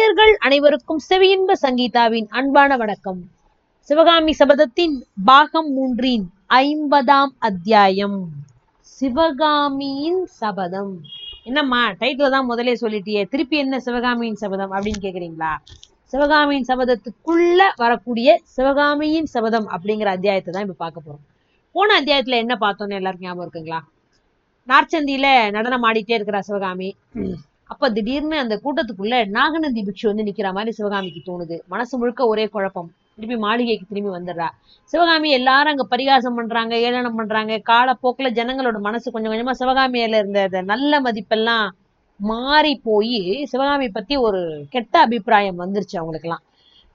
நேயர்கள் அனைவருக்கும் செவியின்ப சங்கீதாவின் அன்பான வணக்கம். சிவகாமி சபதத்தின் பாகம் 3 50ஆம் அத்தியாயம். சிவகாமியின் சபதம். என்னம்மா டைட்டில் தான் முதலே சொல்லிட்டியே, திருப்பி என்ன சிவகாமியின் சபதம் அப்படின்னு கேக்குறீங்களா? சிவகாமியின் சபதத்துக்குள்ள வரக்கூடிய சிவகாமியின் சபதம் அப்படிங்கிற அத்தியாயத்தை தான் இப்ப பார்க்க போறோம். போன அத்தியாயத்துல என்ன பார்த்தோன்னு எல்லாருக்கும் ஞாபகம் இருக்குங்களா? நார்ச்சந்தியில நடனம் ஆடிட்டே இருக்கிறா சிவகாமி. அப்ப திடீர்னு அந்த கூட்டத்துக்குள்ள நாகநந்தி பிக்ஷு வந்து நிக்கிற மாதிரி சிவகாமிக்கு தோணுது. மனசு முழுக்க ஒரே குழப்பம். திருப்பி மாளிகைக்கு திரும்பி வந்துடுறா சிவகாமி. எல்லாரும் அங்க பரிகாசம் பண்றாங்க, ஏளனம் பண்றாங்க. காலப்போக்குல ஜனங்களோட மனசு கொஞ்சம் கொஞ்சமா சிவகாமியில இருந்த நல்ல மதிப்பெல்லாம் மாறி போய் சிவகாமி பத்தி ஒரு கெட்ட அபிப்பிராயம் வந்துருச்சு அவங்களுக்கு எல்லாம்.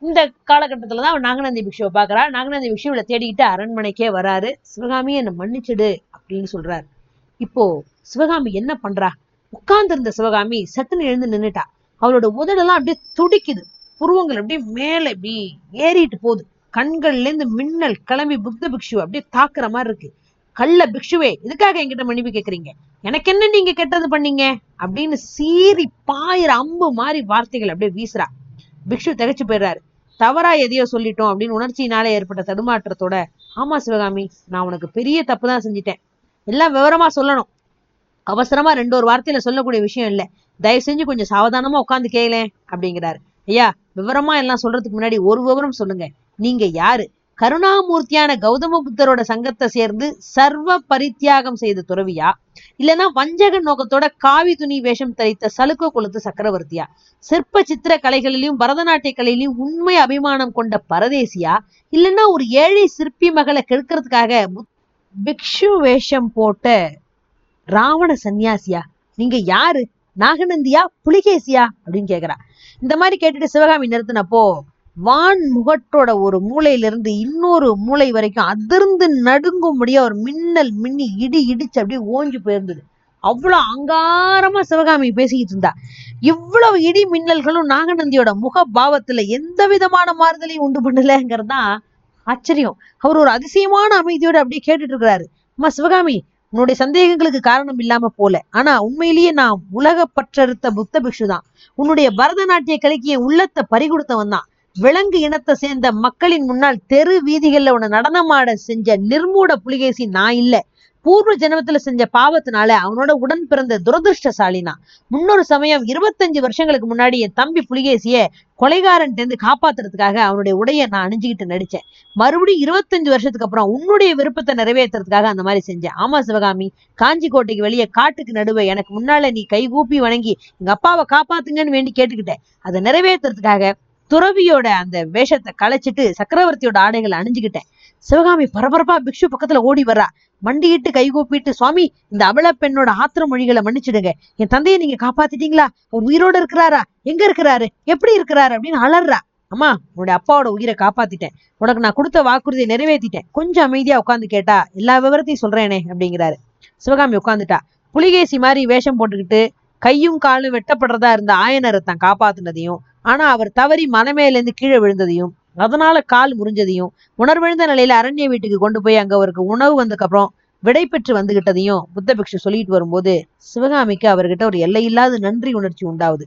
இந்த காலகட்டத்துலதான் நாகநந்தி பிக்ஷுவை பாக்குறா. நாகநந்தி பிக்ஷு இவளை தேடிக்கிட்டு அரண்மனைக்கே வராரு. சிவகாமி என்னை மன்னிச்சிடு அப்படின்னு சொல்றாரு. இப்போ சிவகாமி என்ன பண்றா? உட்கார்ந்து இருந்த சிவகாமி சட்டுன்னு எழுந்து நின்னுட்டா. அவளோட உதடெல்லாம் அப்படியே துடிக்குது. புருவங்கள் அப்படியே மேல இப்படி ஏறிட்டு போகுது. கண்கள்ல இருந்து மின்னல் கிளம்பி புத்த பிக்ஷு அப்படியே தாக்குற மாதிரி இருக்கு. கள்ள பிக்ஷுவே, இதுக்காக என்கிட்ட மன்னிப்பு கேக்குறீங்க? எனக்கு என்ன நீங்க கெட்டது பண்ணீங்க அப்படின்னு சீறி பாயிர அம்பு மாதிரி வார்த்தைகள் அப்படியே வீசுறா. பிக்ஷு திகைச்சு போயிடுறாரு. தவறா எதையோ சொல்லிட்டோம் அப்படின்னு உணர்ச்சியினால ஏற்பட்ட தடுமாற்றத்தோட, ஆமா சிவகாமி, நான் உனக்கு பெரிய தப்பு தான் செஞ்சிட்டேன். எல்லாம் விவரமா சொல்லணும். அவசரமா 2 வார்த்தையில சொல்லக்கூடிய விஷயம் இல்ல. தயவு செஞ்சு கொஞ்சம் சாவதானமா உட்காந்து கேளு அப்படிங்கிறாரு. ஐயா, விவரமா எல்லாம் சொல்றதுக்கு முன்னாடி ஒரு விவரம் சொல்லுங்க. நீங்க யாரு? கருணாமூர்த்தியான கௌதம புத்தரோட சங்கத்தை சேர்ந்து சர்வ பரித்தியாகம் செய்த துறவியா, இல்லைன்னா வஞ்சக நோக்கத்தோட காவி துணி வேஷம் தரித்த சலுக்க குலத்து சக்கரவர்த்தியா, சிற்ப சித்திர கலைகளிலும் பரதநாட்டிய கலையிலும் உண்மை அபிமானம் கொண்ட பரதேசியா, இல்லைன்னா ஒரு ஏழை சிற்பி மகளை கெடுக்கிறதுக்காக பிக்ஷு வேஷம் போட்ட ராவண சன்னியாசியா? நீங்க யாரு? நாகநந்தியா புலிகேசியா அப்படின்னு கேக்குறா. இந்த மாதிரி கேட்டுட்டு சிவகாமி நிறுத்தினப்போ வான் முகட்டோட ஒரு மூளையிலிருந்து இன்னொரு மூளை வரைக்கும் அதிர்ந்து நடுங்கும்படியா ஒரு மின்னல் மின்னி இடி இடிச்சு அப்படியே ஓஞ்சு போயிருந்தது. அவ்வளவு அங்காரமா சிவகாமி பேசிக்கிட்டு இருந்தா. இவ்வளவு இடி மின்னல்களும் நாகநந்தியோட முக பாவத்துல எந்த விதமான மாறுதலையும் உண்டு பண்ணலங்கிறதுதான் ஆச்சரியம். அவர் ஒரு அதிசயமான அமைதியோட அப்படியே கேட்டுட்டு இருக்கிறாரு. அம்மா சிவகாமி, உன்னுடைய சந்தேகங்களுக்கு காரணம் இல்லாம போல. ஆனா உண்மையிலேயே நான் உலக பற்றறுத்த புத்த பிக்ஷு தான். உன்னுடைய பரதநாட்டிய கலைக்கு என் உள்ளத்தை பறிகொடுத்தவன் தான். விலங்கு இனத்தை சேர்ந்த மக்களின் முன்னால் தெரு வீதிகள்ல உன்னை நடனமாட செஞ்ச நிர்மூட புலிகேசி நான் இல்ல. பூர்வ ஜென்மத்துல செஞ்ச பாவத்தினால அவனோட உடன் பிறந்த துரதிருஷ்டசாலினா. முன்னொரு சமயம் 25 வருஷங்களுக்கு முன்னாடி என் தம்பி புலிகேசிய கொலைகாரன் இருந்து காப்பாத்துறதுக்காக அவனுடைய உடைய நான் அணிஞ்சுக்கிட்டு நடிச்சேன். மறுபடியும் 25 வருஷத்துக்கு அப்புறம் உன்னுடைய விருப்பத்தை நிறைவேற்றுறதுக்காக அந்த மாதிரி செஞ்சேன். ஆமா சிவகாமி, காஞ்சி கோட்டைக்கு வெளியே காட்டுக்கு நடுவே எனக்கு முன்னால நீ கைகூப்பி வணங்கி எங்க அப்பாவை காப்பாத்துங்கன்னு வேண்டி கேட்டுக்கிட்டேன். அதை நிறைவேற்றுறதுக்காக துறவியோட அந்த வேஷத்தை களைச்சிட்டு சக்கரவர்த்தியோட ஆடைகளை அணிஞ்சுக்கிட்டேன். சிவகாமி பரபரப்பா பிக்ஷு பக்கத்துல ஓடி வர்றா. மண்டிட்டு கைகூப்பிட்டு, சுவாமி, இந்த அபல பெண்ணோட ஆத்திர மொழிகளை மன்னிச்சிடுங்க. என் தந்தையை நீங்க காப்பாத்திட்டீங்களா? அவர் உயிரோட இருக்கிறாரா? எங்க இருக்கிறாரு? எப்படி இருக்கிறாரு அப்படின்னு அலறா. அம்மா, உன்னுடைய அப்பாவோட உயிரை காப்பாத்திட்டேன். உனக்கு நான் கொடுத்த வாக்குறுதியை நிறைவேற்றிட்டேன். கொஞ்சம் அமைதியா உட்காந்து கேட்டா எல்லா விவரத்தையும் சொல்றேனே அப்படிங்கிறாரு. சிவகாமி உட்காந்துட்டா. புலிகேசி மாதிரி வேஷம் போட்டுக்கிட்டு கையும் காலும் வெட்டப்படுறதா இருந்த ஆயனரை தான் காப்பாத்தினதையும், ஆனா அவர் தவறி மனமேல இருந்து கீழே விழுந்ததையும், அதனால கால் முறிஞ்சதையும், உணர்விழுந்த நிலையில அரண்ய வீட்டுக்கு கொண்டு போய் அங்க அவருக்கு உணவு வந்ததுக்கு அப்புறம் விடை பெற்று வந்துகிட்டதையும் புத்த பிக்ஷு சொல்லிட்டு வரும்போது சிவகாமிக்கு அவர்கிட்ட ஒரு எல்லையில்லாத நன்றி உணர்ச்சி உண்டாவுது.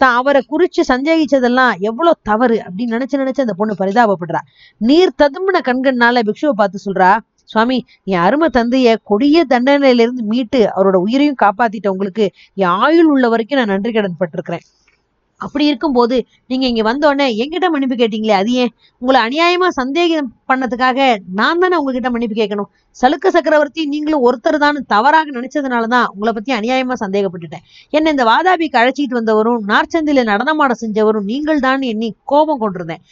தான் அவரை குறிச்சு சந்தேகிச்சதெல்லாம் எவ்வளவு தவறு அப்படின்னு நினைச்சு அந்த பொண்ணு பரிதாபப்படுறா. நீர் ததும்பின கண்கள்னால பிக்ஷுவை பார்த்து சொல்றா, சுவாமி, என் அருமை தந்தைய கொடிய தண்டனையில இருந்து மீட்டு அவரோட உயிரையும் காப்பாத்திட்ட உங்களுக்கு என் ஆயுள் உள்ள வரைக்கும் நான் நன்றி கடன் பட்டிருக்கிறேன். அப்படி இருக்கும்போது நீங்க இங்க வந்தோடனே என்கிட்ட மன்னிப்பு கேட்டீங்களே, அது ஏன்? உங்களை அநியாயமா சந்தேகம் பண்ணதுக்காக நான் தானே உங்ககிட்ட மன்னிப்பு கேட்கணும். சலுக்க சக்கரவர்த்தி நீங்களும் ஒருத்தர் தான் தவறாக நினைச்சதுனாலதான் உங்களை பத்தி அநியாயமா சந்தேகப்பட்டுட்டேன். என்ன இந்த வாதாபிக்கு அழைச்சிட்டு வந்தவரும் நார்ச்சந்தில நடனமாட செஞ்சவரும் நீங்கள் தான் எண்ணி கோபம் கொண்டிருந்தேன்.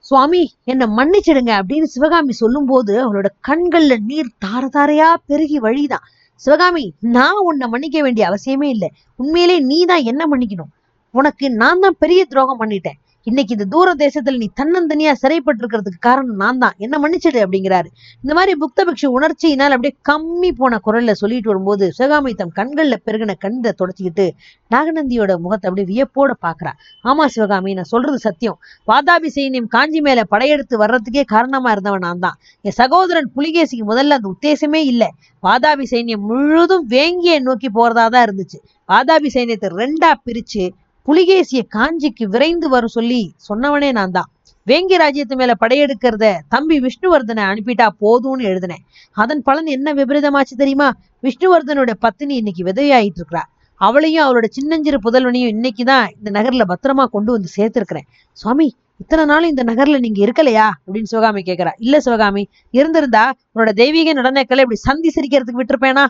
சுவாமி, என்னை மன்னிச்சிடுங்க அப்படின்னு சிவகாமி சொல்லும் போது அவளோட கண்கள்ல நீர் தார தாரையா பெருகி வழிதான். சிவகாமி, நான் உன்னை மன்னிக்க வேண்டிய அவசியமே இல்லை. உண்மையிலே நீ தான் என்ன மன்னிக்கணும். உனக்கு நான் தான் பெரிய துரோகம் பண்ணிட்டேன். இன்னைக்கு இந்த தூர தேசத்துல நீ தன்னந்தனியா சிறைப்பட்டு இருக்கிறதுக்கு காரணம் நான் தான். என்ன மன்னிச்சிடு அப்படிங்கிறாரு. இந்த மாதிரி புத்த பிக்ஷு உணர்ச்சியினால் அப்படியே கம்மி போன குரல்ல சொல்லிட்டு வரும்போது சிவகாமி தம் கண்கள்ல பெருகின கண்ணை தொடச்சிக்கிட்டு நாகநந்தியோட முகத்தை அப்படியே வியப்போட பாக்குறா. ஆமா சிவகாமி, நான் சொல்றது சத்தியம். வாதாபி சைன்யம் காஞ்சி மேல படையெடுத்து வர்றதுக்கே காரணமா இருந்தவன் நான் தான். என் சகோதரன் புலிகேசிக்கு முதல்ல அந்த உத்தேசமே இல்லை. வாதாபி சைன்யம் முழுதும் வேங்கிய நோக்கி போறதாதான் இருந்துச்சு. வாதாபி சைன்யத்தை 2ஆ பிரிச்சு புலிகேசிய காஞ்சிக்கு விரைந்து வரும் சொல்லி சொன்னவனே நான் தான். வேங்கி ராஜ்யத்து மேல படையெடுக்கிறத தம்பி விஷ்ணுவர்தனை அனுப்பிட்டா போதும்னு எழுதினேன். அதன் பலன் என்ன விபரீதமாச்சு தெரியுமா? விஷ்ணுவர்தனுடைய பத்தினி இன்னைக்கு விதையாயிட்டு இருக்கிறா. அவளையும் அவளோட சின்னஞ்சிறு புதல்வனையும் இன்னைக்குதான் இந்த நகர்ல பத்திரமா கொண்டு வந்து சேர்த்திருக்கிறேன். சுவாமி, இத்தனை நாளும் இந்த நகர்ல நீங்க இருக்கலையா அப்படின்னு சிவகாமி கேட்கிறா. இல்ல சிவகாமி, இருந்திருந்தா உன்னோட தெய்வீக நடனக்களை இப்படி சந்தி சிரிக்கிறதுக்கு விட்டுருப்பேனா?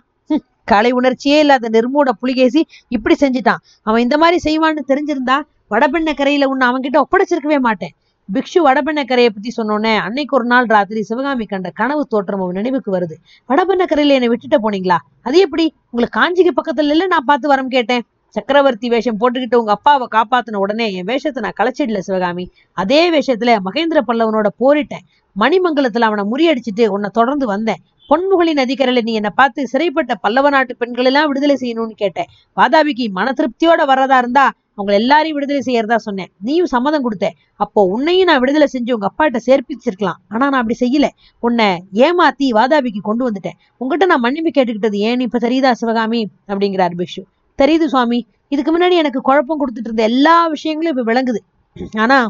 கலை உணர்ச்சியே இல்லாத நிர்மூட புலிகேசி இப்படி செஞ்சுட்டான். அவன் இந்த மாதிரி செய்வான்னு தெரிஞ்சிருந்தா வடபெண்ண கரையில உன்னை அவன்கிட்ட ஒப்படைச்சிருக்கவே மாட்டேன். பிக்ஷு வடபெண்ண கரையை பத்தி சொன்னோன்னே அன்னைக்கு ஒரு நாள் ராத்திரி சிவகாமி கண்ட கனவு தோற்றம் அவன் நினைவுக்கு வருது. வடபெண்ண கரையில என்னை விட்டுட்டு போனீங்களா? அது எப்படி? உங்களுக்கு காஞ்சிக்கு பக்கத்துல இல்ல நான் பார்த்து வரம் கேட்டேன். சக்கரவர்த்தி வேஷம் போட்டுக்கிட்டு உங்க அப்பாவை காப்பாத்தின உடனே என் வேஷத்தை நான் களைச்சிடல சிவகாமி. அதே வேஷத்துல மகேந்திர பல்லவனோட போரிட்டேன். மணிமங்கலத்துல அவனை முறியடிச்சிட்டு உன்னை தொடர்ந்து வந்தேன். பொன்முகலின் நதிக்கரையில நீ என்னை பார்த்து சிறைப்பட்ட பல்லவ நாட்டு பெண்கள் எல்லாம் விடுதலை செய்யணும்னு கேட்டேன். வாதாபிக்கு மன திருப்தியோட வர்றதா இருந்தா அவங்க எல்லாரையும் விடுதலை செய்யறதா சொன்னேன். நீயும் சம்மதம் கொடுத்த. அப்போ உன்னையும் நான் விடுதலை செஞ்சு உங்க அப்பாட்ட சேர்ப்பிச்சிருக்கலாம். ஆனா நான் அப்படி செய்யல. உன்னை ஏமாத்தி வாதாபிக்கு கொண்டு வந்துட்டேன். உங்ககிட்ட நான் மன்னிப்பு கேட்டுக்கிட்டது ஏன் இப்ப தெரியுதா சிவகாமி அப்படிங்கிறார் பிக்ஷு. தெரியுது சுவாமி. இதுக்கு முன்னாடி எனக்கு குழப்பம் கொடுத்துட்டு இருந்த எல்லா விஷயங்களும் இப்ப விளங்குது. ஆனா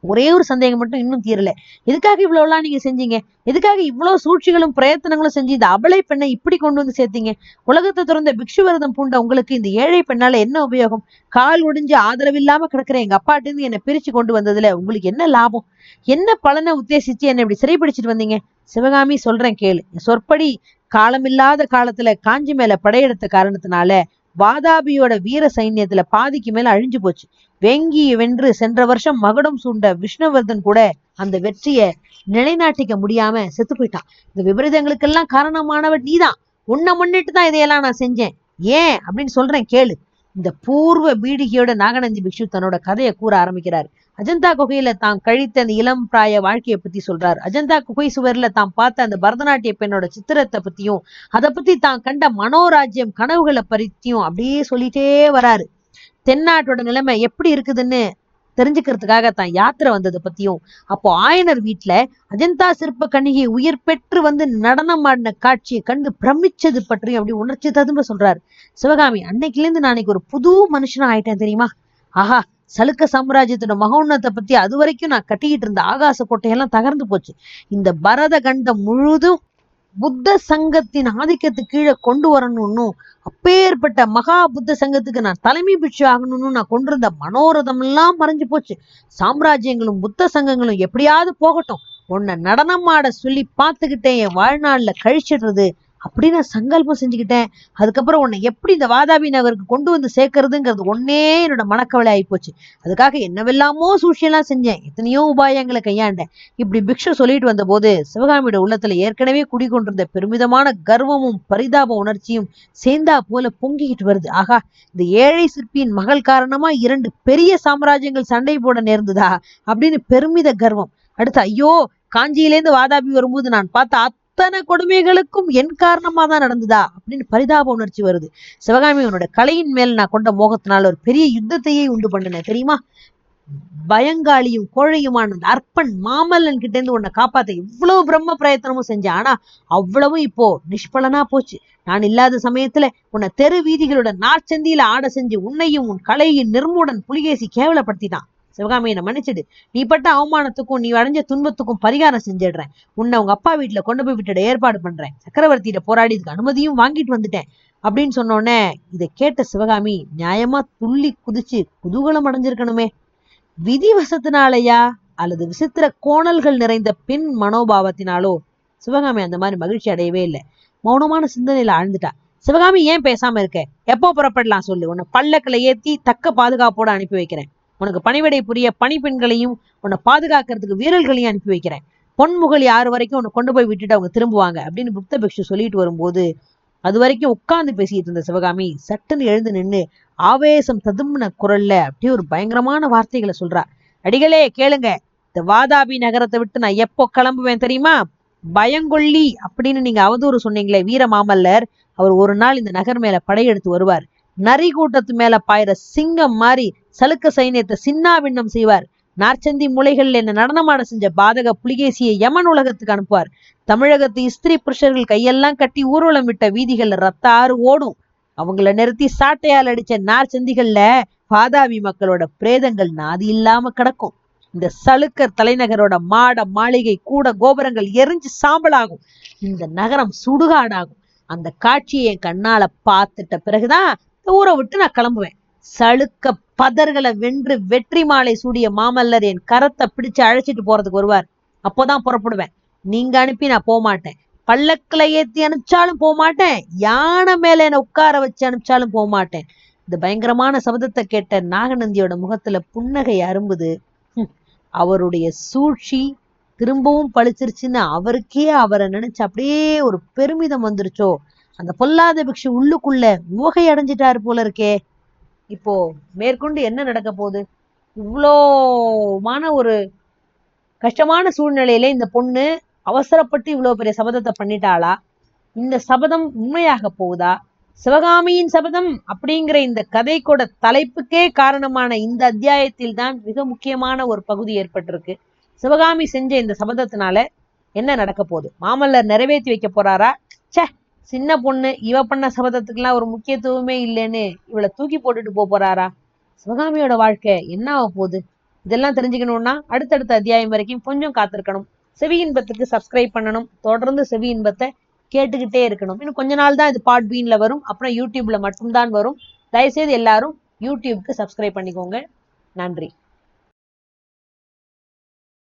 ஒரே ஒரு சந்தேகம் மட்டும் இன்னும் தீரல. எதுக்காக இவ்வளவு எல்லாம் நீங்க செஞ்சீங்க? எதுக்காக இவ்வளவு சூழ்ச்சிகளும் பிரயத்தனங்களும் செஞ்சு இந்த அபலை பெண்ணை இப்படி கொண்டு வந்து சேர்த்தீங்க? உலகத்தை திறந்த பிக்ஷு விரதம் பூண்ட உங்களுக்கு இந்த ஏழை பெண்ணால என்ன உபயோகம்? கால் ஒடிஞ்சு ஆதரவில்லாம கிடக்குற எங்க அப்பாட்டு இருந்து என்னை பிரிச்சு கொண்டு வந்ததுல உங்களுக்கு என்ன லாபம்? என்ன பலனை உத்தேசிச்சு என்னை இப்படி சிறைப்பிடிச்சிட்டு வந்தீங்க? சிவகாமி, சொல்றேன் கேளு. சொற்படி காலமில்லாத காலத்துல காஞ்சி மேல படையெடுத்த காரணத்தினால வாதாபியோட வீர சைன்யத்துல பாதிக்கு மேல அழிஞ்சு போச்சு. வேங்கி வென்று சென்ற வருஷம் மகுடம் சூண்ட விஷ்ணுவர்தன் கூட அந்த வெற்றியை நிலைநாட்டிக்க முடியாம செத்து போயிட்டான். இந்த விபரீதங்களுக்கெல்லாம் காரணமானவன் நீதான். உன்னை முன்னிட்டு தான் இதையெல்லாம் நான் செஞ்சேன். ஏன் அப்படின்னு சொல்றேன் கேளு. இந்த பூர்வ பீடிகையோட நாகநந்தி பிக்ஷு தன்னோட கதையை கூற ஆரம்பிக்கிறாரு. அஜந்தா குகையில தாம் கழித்த அந்த இளம் பிராய வாழ்க்கையை பத்தி சொல்றாரு. அஜந்தா குகை சுவர்ல தாம் பார்த்த அந்த பரதநாட்டிய பெண்ணோட சித்திரத்தை பத்தியும் அதை பத்தி தான் கண்ட மனோராஜ்யம் கனவுகளை பற்றியும் அப்படியே சொல்லிட்டே வராரு. தென்னாட்டோட நிலைமை எப்படி இருக்குதுன்னு தெரிஞ்சுக்கிறதுக்காக தான் யாத்திரை வந்ததை பத்தியும், அப்போ ஆயனர் வீட்டுல அஜந்தா சிற்ப கணிகை உயிர் பெற்று வந்து நடனம் ஆடின காட்சியை கண்டு பிரமிச்சது பற்றியும் அப்படி உணர்ச்சி ததும்ப சொல்றாரு. சிவகாமி, அன்னைக்குல இருந்து நான் ஒரு புது மனுஷனா ஆயிட்டேன் தெரியுமா? ஆஹா, சலுக்க சாம்ராஜ்யத்தோட மகோன்னத்தை பத்தி அது வரைக்கும் நான் கட்டிக்கிட்டு இருந்த ஆகாச கோட்டையெல்லாம் தகர்ந்து போச்சு. இந்த பரத கண்டம் முழுதும் புத்த சங்கத்தின் ஆதிக்கத்துக்கு கீழே கொண்டு வரணும்னு, அப்பேற்பட்ட மகா புத்த சங்கத்துக்கு நான் தலைமை பிட்சு ஆகணும்னு நான் கொண்டிருந்த மனோரதம் எல்லாம் மறைஞ்சு போச்சு. சாம்ராஜ்யங்களும் புத்த சங்கங்களும் எப்படியாவது போகட்டும், உன்னை நடனம் ஆட சொல்லி பார்த்துக்கிட்டேன் என் வாழ்நாள்ல கழிச்சிடுறது அப்படி நான் சங்கல்பம் செஞ்சுக்கிட்டேன். அதுக்கப்புறம் உன்னை எப்படி இந்த வாதாபி நகருக்கு கொண்டு வந்து சேர்க்கறதுங்கிறது ஒன்னே என்னோட மனக்கவலை ஆகி போச்சு. அதுக்காக என்னவெல்லாமோ சூழ்ச்சியெல்லாம் செஞ்சேன், எத்தனையோ உபாயங்களை கையாண்டேன். இப்படி பிக்ஷு சொல்லிட்டு வந்த போது சிவகாமியோட உள்ளத்துல ஏற்கனவே குடிகொண்டிருந்த பெருமிதமான கர்வமும் பரிதாப உணர்ச்சியும் சேர்ந்தா போல பொங்கிக்கிட்டு வருது. ஆகா, இந்த ஏழை சிற்பியின் மகள் காரணமா 2 பெரிய சாம்ராஜ்யங்கள் சண்டை போட நேர்ந்ததா அப்படின்னு பெருமித கர்வம். அடுத்து, ஐயோ, காஞ்சியிலேருந்து வாதாபி வரும்போது நான் பார்த்த அத்தனை கொடுமைகளுக்கும் என் காரணமா தான் நடந்ததா அப்படின்னு பரிதாப உணர்ச்சி வருது. சிவகாமி, உன்னோட கலையின் மேல் நான் கொண்ட மோகத்தினால ஒரு பெரிய யுத்தத்தையே உண்டு பண்ணினேன் தெரியுமா? பயங்காளியும் கோழையுமான அர்ப்பன் மாமல்லன் கிட்ட இருந்து உன்னை காப்பாத்த இவ்வளவு பிரம்ம பிரயத்தனமும் செஞ்சேன். ஆனா அவ்வளவும் இப்போ நிஷ்பலனா போச்சு. நான் இல்லாத சமயத்துல உன்னை தெரு வீதிகளோட நாற்சந்தியில ஆட செஞ்சு உன்னையும் உன் கலையின் நிர்மூடன் புலிகேசி கேவலப்படுத்திட்டான். சிவகாமி, என்னை மன்னிச்சிடு. நீ பட்ட அவமானத்துக்கும் நீ அடைஞ்ச துன்பத்துக்கும் பரிகாரம் செஞ்சிடுறேன். உன்னை உங்க அப்பா வீட்டுல கொண்டு போய் விட்டுட ஏற்பாடு பண்றேன். சக்கரவர்த்தியிட போராடி இதுக்கு அனுமதியும் வாங்கிட்டு வந்துட்டேன் அப்படின்னு சொன்னோன்னே இதை கேட்ட சிவகாமி நியாயமா துள்ளி குதிச்சு குதூகலம் அடைஞ்சிருக்கணுமே. விதிவசத்தினாலயா அல்லது விசித்திர கோணல்கள் நிறைந்த பின் மனோபாவத்தினாலோ சிவகாமி அந்த மாதிரி மகிழ்ச்சி அடையவே இல்லை. மௌனமான சிந்தனையில ஆழ்ந்துட்டா. சிவகாமி, ஏன் பேசாம இருக்க? எப்போ புறப்படலாம் சொல்லு. உன்னை பல்லக்கில் ஏத்தி தக்க பாதுகாப்போட அனுப்பி வைக்கிறேன். உனக்கு பணிவிடை புரிய பணிப்பெண்களையும் உன்னை பாதுகாக்கிறதுக்கு வீரர்களையும் அனுப்பி வைக்கிறேன். பொன்முகல் 6 வரைக்கும் உன்னை கொண்டு போய் விட்டுட்டு அவங்க திரும்புவாங்க அப்படின்னு புத்த பிக்ஷு சொல்லிட்டு வரும்போது அது வரைக்கும் உட்கார்ந்து பேசிட்டு இருந்த சிவகாமி சட்டுன்னு எழுந்து நின்று ஆவேசம் ததும்பின குரல்ல அப்படியே ஒரு பயங்கரமான வார்த்தைகளை சொல்றா. அடிகளே கேளுங்க, இந்த வாதாபி நகரத்தை விட்டு நான் எப்போ கிளம்புவேன் தெரியுமா? பயங்கொள்ளி அப்படின்னு நீங்க அவதூறு சொன்னீங்களே வீர மாமல்லர், அவர் ஒரு நாள் இந்த நகர் மேல படையெடுத்து வருவார். நரி கூட்டத்து மேல பாயிர சிங்கம் மாதிரி சலுக்க சைன்யத்தை சின்னாபின்னம் செய்வார். நார்ச்சந்தி முளைகள் என்ன நடனமாட செஞ்ச பாதக புலிகேசியை யமன் உலகத்துக்கு அனுப்புவார். தமிழகத்து ஸ்திரீ புருஷர்கள் கையெல்லாம் கட்டி ஊர்வலம் விட்ட வீதிகள்ல ரத்த ஆறு ஓடும். அவங்கள நிறுத்தி சாட்டையால் அடிச்ச நார்ச்சந்திகள்ல பாதாவி மக்களோட பிரேதங்கள் நாதி இல்லாம கிடக்கும். இந்த சளுக்கர் தலைநகரோட மாட மாளிகை கூட கோபுரங்கள் எரிஞ்சு சாம்பலாகும். இந்த நகரம் சுடுகாடாகும். அந்த காட்சியை என் கண்ணால பார்த்துட்ட பிறகுதான் ஊரை விட்டு நான் கிளம்புவேன். சளுக்க பதர்களை வென்று வெற்றி மாலை சூடிய மாமல்லர் என் கரத்தை பிடிச்சு அழைச்சிட்டு போறதுக்கு வருவார். அப்போதான் புறப்படுவேன். நீங்க அனுப்பி நான் போக மாட்டேன். பல்லக்கில ஏத்தி அனுப்பிச்சாலும் போக மாட்டேன். யானை மேல என்ன உட்கார வச்சு அனுப்பிச்சாலும் போக மாட்டேன். இந்த பயங்கரமான சபதத்தை கேட்ட நாகநந்தியோட முகத்துல புன்னகை அரும்புது. அவருடைய சூழ்ச்சி திரும்பவும் பழிச்சிருச்சுன்னு அவருக்கே அவரை நினைச்சு அப்படியே ஒரு பெருமிதம் வந்துருச்சோ. அந்த பொல்லாத பிக்ஷு உள்ளுக்குள்ள உவகை அடைஞ்சிட்டாரு போல இருக்கே. இப்போ மேற்கொண்டு என்ன நடக்க போகுது? இவ்வளோமான ஒரு கஷ்டமான சூழ்நிலையில இந்த பொண்ணு அவசரப்பட்டு இவ்வளவு பெரிய சபதத்தை பண்ணிட்டாளா? இந்த சபதம் உண்மையாக போகுதா? சிவகாமியின் சபதம் அப்படிங்கிற இந்த கதைக்கோட தலைப்புக்கே காரணமான இந்த அத்தியாயத்தில் தான் மிக முக்கியமான ஒரு பகுதி ஏற்பட்டிருக்கு. சிவகாமி செஞ்ச இந்த சபதத்தினால என்ன நடக்க போகுது? மாமல்லர் நிறைவேற்றி வைக்க போறாரா? சே, சின்ன பொண்ணு, இவ பண்ண சபதத்துக்குலாம் ஒரு முக்கியத்துவமே இல்லைன்னு இவளை தூக்கி போட்டுட்டு போறாரா? சிவகாமியோட வாழ்க்கை என்ன ஆக போகுது? இதெல்லாம் தெரிஞ்சுக்கணும்னா அடுத்தடுத்த அத்தியாயம் வரைக்கும் கொஞ்சம் காத்திருக்கணும். செவி இன்பத்துக்கு சப்ஸ்கிரைப் பண்ணணும். தொடர்ந்து செவி இன்பத்தை கேட்டுக்கிட்டே இருக்கணும். இன்னும் கொஞ்ச நாள் தான் இது பார்ட் பீன்ல வரும். அப்புறம் யூடியூப்ல மட்டும்தான் வரும். தயவுசெய்து எல்லாரும் யூடியூப்க்கு சப்ஸ்கிரைப் பண்ணிக்கோங்க. நன்றி.